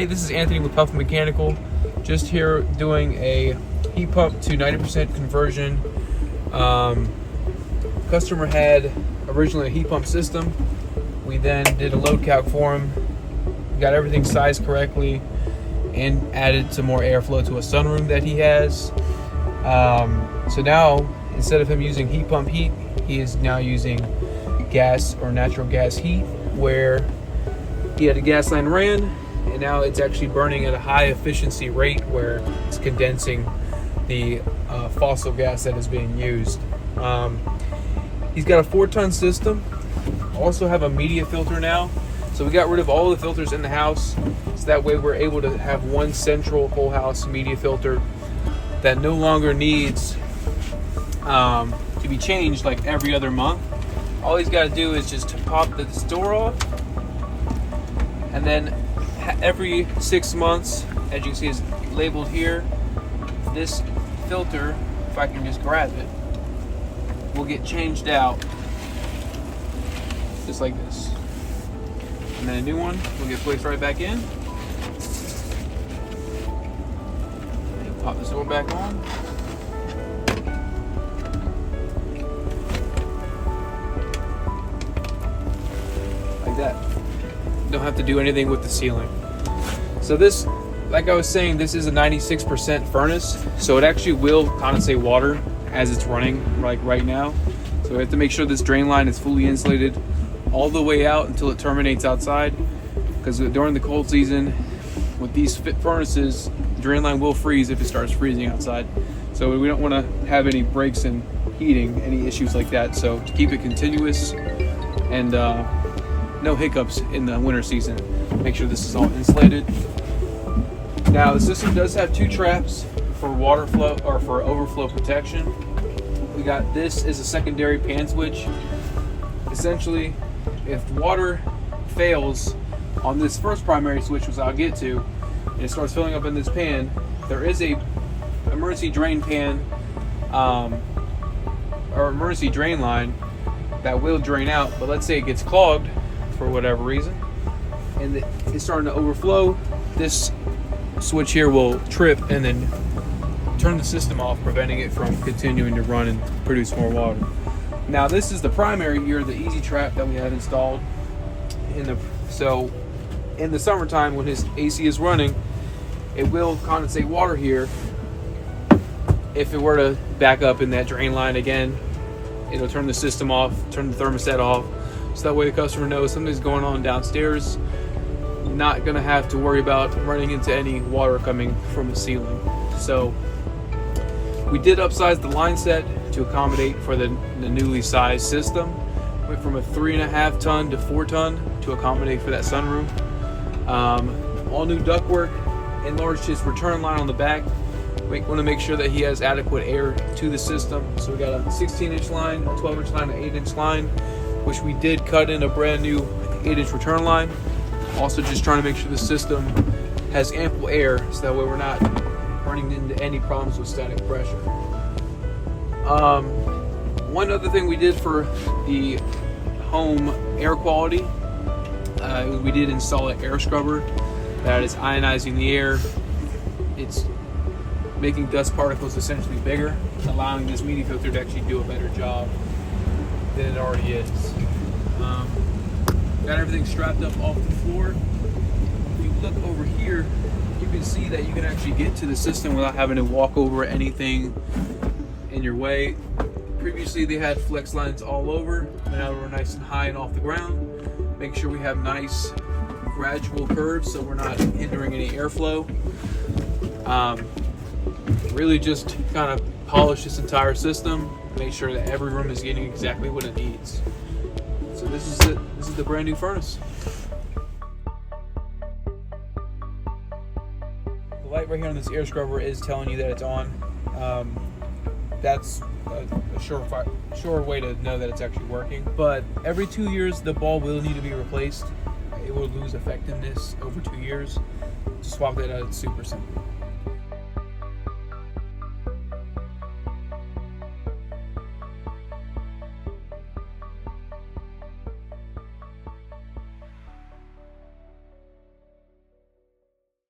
Hey, this is Anthony with Puffin Mechanical. Just here doing a heat pump to 90% conversion. Customer had originally a heat pump system. We then did a load calc for him, got everything sized correctly, and added some more airflow to a sunroom that he has. So now, instead of him using heat pump heat, he is now using gas or natural gas heat, where he had a gas line ran, and now it's actually burning at a high efficiency rate where it's condensing the fossil gas that is being used. He's got a 4-ton system. Also have a media filter now. So we got rid of all the filters in the house, so that way we're able to have one central whole house media filter that no longer needs to be changed like every other month. All he's got to do is just pop the door off, and then every 6 months, as you can see is labeled here, this filter, if I can just grab it, will get changed out just like this. And then a new one will get placed right back in. And pop this door back on. Like that. Don't have to do anything with the ceiling. So this, like I was saying, this is a 96% furnace, so it actually will condensate water as it's running, like right now. So we have to make sure this drain line is fully insulated all the way out until it terminates outside, because during the cold season with these furnaces, the drain line will freeze if it starts freezing outside. So we don't want to have any breaks in heating, any issues like that. So to keep it continuous and no hiccups in the winter season, make sure this is all insulated. Now the system does have 2 traps for water flow or for overflow protection. We got this is a secondary pan switch. Essentially, if water fails on this first primary switch, which I'll get to, and it starts filling up in this pan, there is a emergency drain pan or emergency drain line that will drain out. But let's say it gets clogged for whatever reason and it's starting to overflow, this switch here will trip and then turn the system off, preventing it from continuing to run and produce more water. Now this is the primary here, the easy trap that we have installed so in the summertime when his AC is running, it will condensate water here. If it were to back up in that drain line again, it'll turn the system off, turn the thermostat off, so that way the customer knows something's going on downstairs. Not gonna have to worry about running into any water coming from the ceiling. So we did upsize the line set to accommodate for the newly sized system. Went from a 3.5 ton to 4 ton to accommodate for that sunroom. All new ductwork, enlarged his return line on the back. We want to make sure that he has adequate air to the system. So we got a 16-inch line, a 12-inch line, an 8-inch line, which we did cut in a brand new 8-inch return line. Also just trying to make sure the system has ample air, so that way we're not running into any problems with static pressure. One other thing we did for the home air quality, we did install an air scrubber that is ionizing the air. It's making dust particles essentially bigger, allowing this media filter to actually do a better job than it already is. Got everything strapped up off the floor. If you look over here, you can see that you can actually get to the system without having to walk over anything in your way. Previously they had flex lines all over, but now we're nice and high and off the ground. Make sure we have nice gradual curves so we're not hindering any airflow. Really just kind of polish this entire system, make sure that every room is getting exactly what it needs. So this is it. This is the brand new furnace. The light right here on this air scrubber is telling you that it's on. That's a sure way to know that it's actually working. But every 2 years, the ball will need to be replaced. It will lose effectiveness over 2 years. To swap that out, it's super simple.